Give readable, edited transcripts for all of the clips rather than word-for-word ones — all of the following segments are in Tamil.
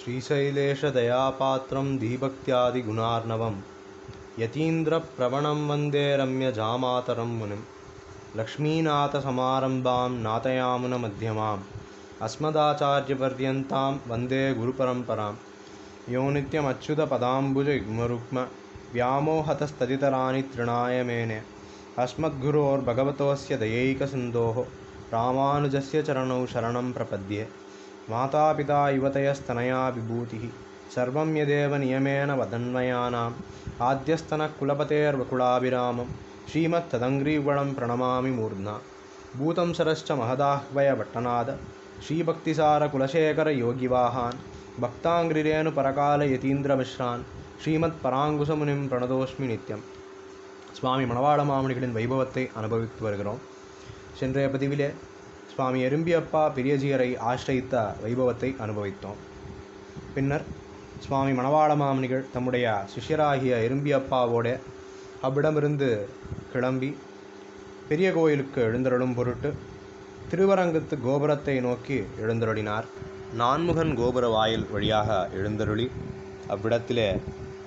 श्रीशैलेशदयापात्रं धीभक्त्यादिगुणार्णवं यतीन्द्रप्रवणं वन्दे रम्यजामातरं मुनिं लक्ष्मीनाथसमारम्भां नाथयामुनमध्यमाम् अस्मदाचार्यपर्यन्तां वन्दे गुरुपरम्परां यो नित्यमच्युतपदाम्बुजयुग्मरुक्म व्यामोहतस्तदितराणि तृणाय मेने अस्मद्गुरोर्भगवतोऽस्य दयैकसिन्धोः रामानुजस्य चरणौ शरणं प्रपद्ये। मातापिता युवतयस्तनया विभूतिः सर्वं यदेव नियमेन वदन्वयानाम् आद्यस्तनकुलपतेर्वकुलाभिरामं श्रीमत्तदङ्घ्रियुगलं प्रणमामि मूर्ध्ना भूतं सरश्च महदाह्वयभट्टनाद श्रीभक्तिसारकुलशेखरयोगिवाहान् भक्ताङ्घ्रिरेणुपरकालयतीन्द्रमिश्रान् श्रीमत्पराङ्कुशमुनिं प्रणतोस्मि नित्यं. சுவாமி மணவாள மாமுனிகளின் வைபவத்தை அனுபவித்து வருகிறோம். சென்றைய பதிவிலே சுவாமி எறும்பியப்பா பெரியஜீயரை ஆசிரியித்த வைபவத்தை அனுபவித்தோம். பின்னர் சுவாமி மணவாள மாமுனிகள் தம்முடைய சிஷ்யராகிய எறும்பியப்பாவோட அவ்விடமிருந்து கிளம்பி பெரிய கோயிலுக்கு எழுந்தருளும் பொருட்டு திருவரங்கத்து கோபுரத்தை நோக்கி எழுந்தருளினார். நான்முகன் கோபுர வாயில் வழியாக எழுந்தருளி அவ்விடத்திலே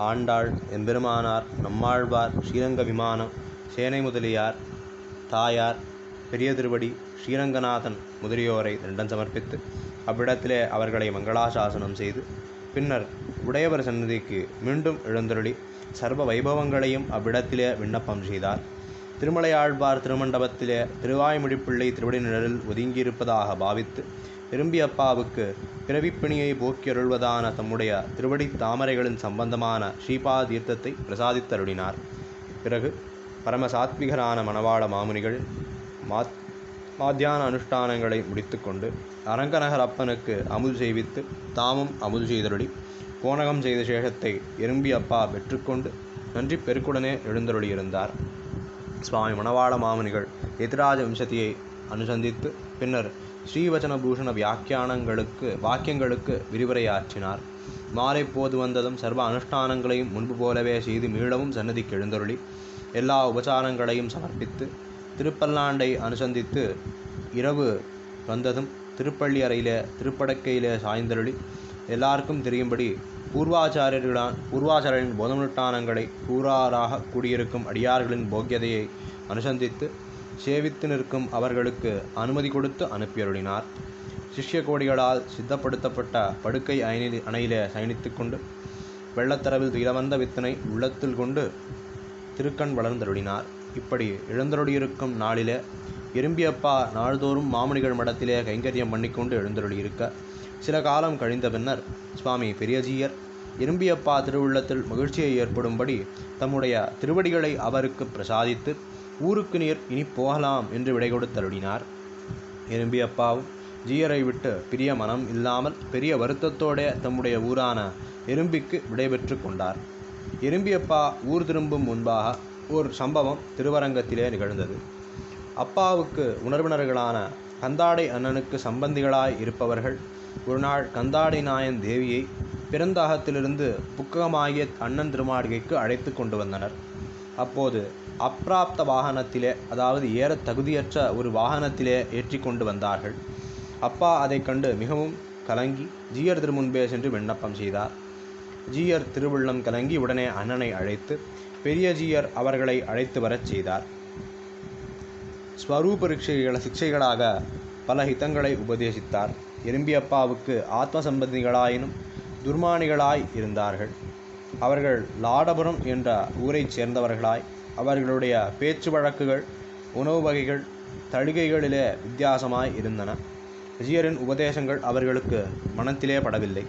ஆண்டாள், எம்பெருமானார், நம்மாழ்வார், ஸ்ரீரங்க விமானம், சேனை முதலியார், தாயார், பெரிய திருவடி, ஸ்ரீரங்கநாதன் முதலியோரை தண்டம் சமர்ப்பித்து அவ்விடத்திலே அவர்களை மங்களாசாசனம் செய்து பின்னர் உடையவர் சன்னதிக்கு மீண்டும் எழுந்தருளி சர்வ வைபவங்களையும் அவ்விடத்திலே விண்ணப்பம் செய்தார். திருமலையாழ்வார் திருமண்டபத்திலே திருவாய்மொழிப்பிள்ளை திருவடி நிழலில் ஒதுங்கியிருப்பதாக பாவித்து எறும்பியப்பாவுக்கு பிறவிப்பிணியை போக்கியருள்வதான தம்முடைய திருவடி தாமரைகளின் சம்பந்தமான ஸ்ரீபாத தீர்த்தத்தை பிரசாதித்தருளினார். பிறகு பரமசாத்விகரான மணவாள மாமுனிகள் மாத்தியான அனுஷ்டானங்களை முடித்து கொண்டு அரங்கநகர் அப்பனுக்கு அமுது செய்வித்து தாமும் அமுது செய்தருளி போனகம் செய்த சேஷத்தை எறும்பியப்பா பெற்றுக்கொண்டு நன்றி பெருக்குடனே எழுந்தருளியிருந்தார். சுவாமி மணவாள மாமுனிகள் எதிராஜ வம்சதியை அனுசந்தித்து பின்னர் ஸ்ரீவச்சனபூஷண வாக்கியங்களுக்கு விரிவுரையாற்றினார். மாலை போது வந்ததும் சர்வ அனுஷ்டானங்களையும் முன்பு போலவே செய்து மீளவும் சன்னதிக்கு எழுந்தருளி எல்லா உபசாரங்களையும் சமர்ப்பித்து திருப்பல்லாண்டை அனுசந்தித்து இரவு வந்ததும் திருப்பள்ளி அறையிலே திருப்படக்கையிலே சாய்ந்தருளி எல்லாருக்கும் தெரியும்படி பூர்வாச்சாரியர்களின் போதனுஷ்டானங்களை கூறாராக கூடியிருக்கும் அடியார்களின் போக்கியதையை அனுசந்தித்து சேவித்து நிற்கும் அவர்களுக்கு அனுமதி கொடுத்து அனுப்பியருளினார். சிஷ்ய கோடிகளால் சித்தப்படுத்தப்பட்ட படுக்கை அணையிலே சயனித்து கொண்டு வெள்ளத்தரவில் துயிலவந்த வித்தனை உள்ளத்தில் கொண்டு திருக்கண் வளர்ந்தருளினார். இப்படி எழுந்தருளியிருக்கும் நாளிலே எறும்பியப்பா நாள்தோறும் மாமுனிகள் மடத்திலே கைங்கரியம் பண்ணிக்கொண்டு எழுந்தருளியிருக்க சில காலம் கழிந்த பின்னர் சுவாமி பெரியஜீயர் எறும்பியப்பா திருவுள்ளத்தில் மகிழ்ச்சியை ஏற்படும்படி தம்முடைய திருவடிகளை அவருக்கு பிரசாதித்து ஊருக்கு நீர் இனி போகலாம் என்று விடை கொடுத்தருளினார். எறும்பியப்பாவும் ஜீயரை விட்டு பிரிய மனம் இல்லாமல் பெரிய வருத்தத்தோட தம்முடைய ஊரான எறும்பிக்கு விடைபெற்று கொண்டார். எறும்பியப்பா ஊர் திரும்பும் முன்பாக ஒரு சம்பவம் திருவரங்கத்திலே நிகழ்ந்தது. அப்பாவுக்கு உணர்வினர்களான கந்தாடை அண்ணனுக்கு சம்பந்திகளாய் இருப்பவர்கள் ஒரு நாள் கந்தாடை நாயன் தேவியை பிறந்தாகத்திலிருந்து புக்ககமாகிய அண்ணன் திருமாளிகைக்கு அழைத்து கொண்டு வந்தனர். அப்போது அப்பிராப்த வாகனத்திலே, அதாவது ஏற தகுதியற்ற ஒரு வாகனத்திலே ஏற்றி கொண்டு வந்தார்கள். அப்பா அதை கண்டு மிகவும் கலங்கி ஜீயர் திருமுன்பே சென்று விண்ணப்பம் செய்தார். ஜீயர் திருவுள்ளம் கலங்கி உடனே அண்ணனை அழைத்து பெரிய ஜீயர் அவர்களை அழைத்து வரச் செய்தார். ஸ்வரூப சிக்ஷைகளாக பல ஹிதங்களை உபதேசித்தார். எறும்பியப்பாவுக்கு ஆத்ம சம்பந்திகளாயினும் துர்மானிகளாய் இருந்தார்கள். அவர்கள் லாடபுரம் என்ற ஊரைச் சேர்ந்தவர்களாய் அவர்களுடைய பேச்சு வழக்குகள், உணவு வகைகள், தழுகைகளிலே வித்தியாசமாய் இருந்தன. ஜீயரின் உபதேசங்கள் அவர்களுக்கு மனத்திலே படவில்லை.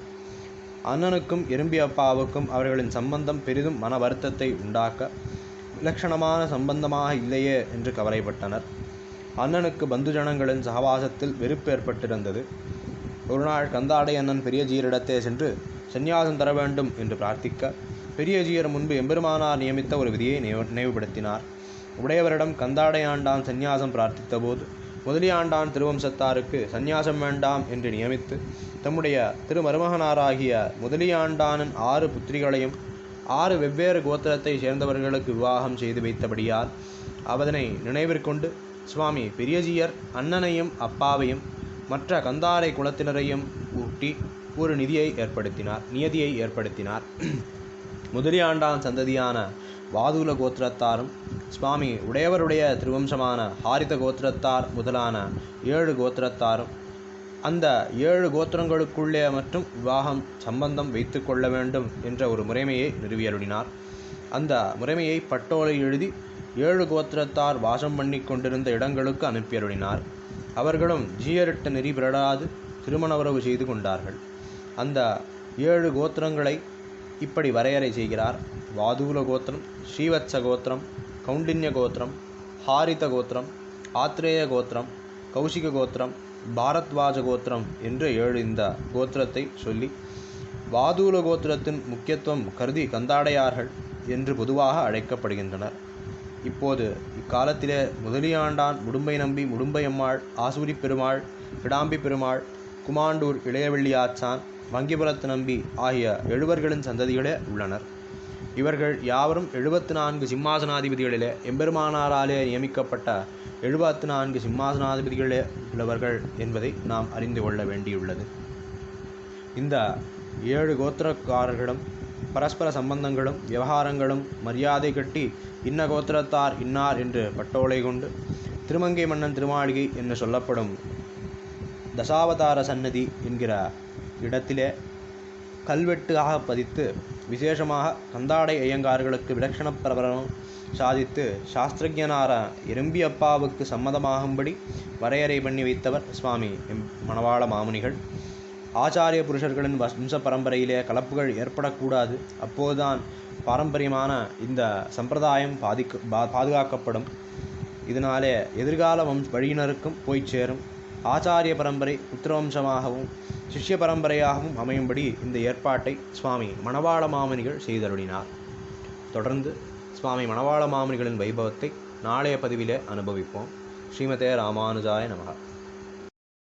அண்ணனுக்கும் எறும்பியப்பாவுக்கும் அவர்களின் சம்பந்தம் பெரிதும் மன வருத்தத்தை உண்டாக்க விலட்சணமான சம்பந்தமாக இல்லையே என்று கவலைப்பட்டனர். அண்ணனுக்கு பந்துஜனங்களின் சகவாசத்தில் வெறுப்பு ஏற்பட்டிருந்தது. ஒரு நாள் கந்தாடை அண்ணன் பெரிய ஜீயரிடத்தே சென்று சந்நியாசம் தர வேண்டும் என்று பிரார்த்திக்க பெரிய ஜீயர் முன்பு எம்பெருமானார் நியமித்த ஒரு விதியை நினைவுபடுத்தினார். உடையவரிடம் கந்தாடை ஆண்டான் சந்நியாசம் பிரார்த்தித்த போது முதலியாண்டான் திருவம்சத்தாருக்கு சந்நியாசம் வேண்டாம் என்று நியமித்து தம்முடைய திருமருமகனாராகிய முதலியாண்டானின் 6 புத்திரிகளையும் 6 வெவ்வேறு கோத்திரத்தை சேர்ந்தவர்களுக்கு விவாகம் செய்து வைத்தபடியால் அவதனை நினைவிற்கொண்டு சுவாமி பெரியஜீயர் அண்ணனையும் அப்பாவையும் மற்ற கந்தாரை குலத்தினரையும் ஊட்டி ஒரு நிதியை ஏற்படுத்தினார். முதலியாண்டான் சந்ததியான வாதூல கோத்திரத்தாரும் சுவாமி உடையவருடைய திருவம்சமான ஹாரித கோத்திரத்தார் முதலான 7 கோத்திரத்தாரும் அந்த 7 கோத்திரங்களுக்குள்ளே மட்டும் விவாகம் சம்பந்தம் வைத்து கொள்ள வேண்டும் என்ற ஒரு முறைமையை நிறுவியருளினார். அந்த முறைமையை பட்டோலை எழுதி 7 கோத்திரத்தார் வாசம் பண்ணி கொண்டிருந்த இடங்களுக்கு அனுப்பியருளினார். அவர்களும் ஜீயரிட்ட நெறி பிறடாது திருமண உறவு செய்து கொண்டார்கள். அந்த 7 கோத்திரங்களை இப்படி வரையறை செய்கிறார். வாதூல கோத்திரம், ஸ்ரீவத்ச கோத்திரம், கௌண்டின்ய கோத்திரம், ஹாரித கோத்திரம், ஆத்ரேய கோத்திரம், கௌசிக கோத்திரம், பாரத்வாஜ கோத்திரம் என்று 7 இந்த கோத்திரத்தை சொல்லி வாதூல கோத்திரத்தின் முக்கியத்துவம் கருதி கந்தாடையார்கள் என்று பொதுவாக அழைக்கப்படுகின்றனர். இப்போது இக்காலத்திலே முதலியாண்டான், முடும்பை நம்பி, முடும்பை அம்மாள், ஆசூரி பெருமாள், கிடாம்பி பெருமாள், குமாண்டூர் இளையவெள்ளியாச்சான், வங்கிபுரத்து நம்பி ஆகிய 7வர்களின் சந்ததிகளே உள்ளனர். இவர்கள் யாவரும் 74 சிம்மாசனாதிபதிகளிலே எம்பெருமானாராலே நியமிக்கப்பட்ட 74 சிம்மாசனாதிபதிகளே உள்ளவர்கள் என்பதை நாம் அறிந்து கொள்ள வேண்டியுள்ளது. இந்த 7 கோத்திரக்காரர்களும் பரஸ்பர சம்பந்தங்களும் விவகாரங்களும் மரியாதை கட்டி இன்ன கோத்திரத்தார் இன்னார் என்று பட்டோலை கொண்டு திருமங்கை மன்னன் திருமாளிகை என்று சொல்லப்படும் தசாவதார சன்னதி என்கிற இடத்திலே கல்வெட்டாக பதித்து விசேஷமாக கந்தாடை ஐயங்கார்களுக்கு விலட்சண பிரபலம் சாதித்து சாஸ்திரஜனார எறும்பி அப்பாவுக்கு சம்மதமாகும்படி வரையறை பண்ணி வைத்தவர் சுவாமி மணவாள மாமுனிகள். ஆச்சாரிய புருஷர்களின் வம்ச பரம்பரையிலே கலப்புகள் ஏற்படக்கூடாது. அப்போதுதான் பாரம்பரியமான இந்த சம்பிரதாயம் பாதுகாக்கப்படும். இதனாலே எதிர்கால வழியினருக்கும் போய் சேரும். ஆச்சாரிய பரம்பரை புத்திரவம்சமாகவும் சிஷ்ய பரம்பரையாகவும் அமையும்படி இந்த ஏற்பாட்டை சுவாமி மணவாள மாமுனிகள் செய்தருளினார். தொடர்ந்து சுவாமி மணவாள மாமுனிகளின் வைபவத்தை நாளைய பதிவிலே அனுபவிப்போம். ஸ்ரீமதே ராமானுஜாய நமஹ.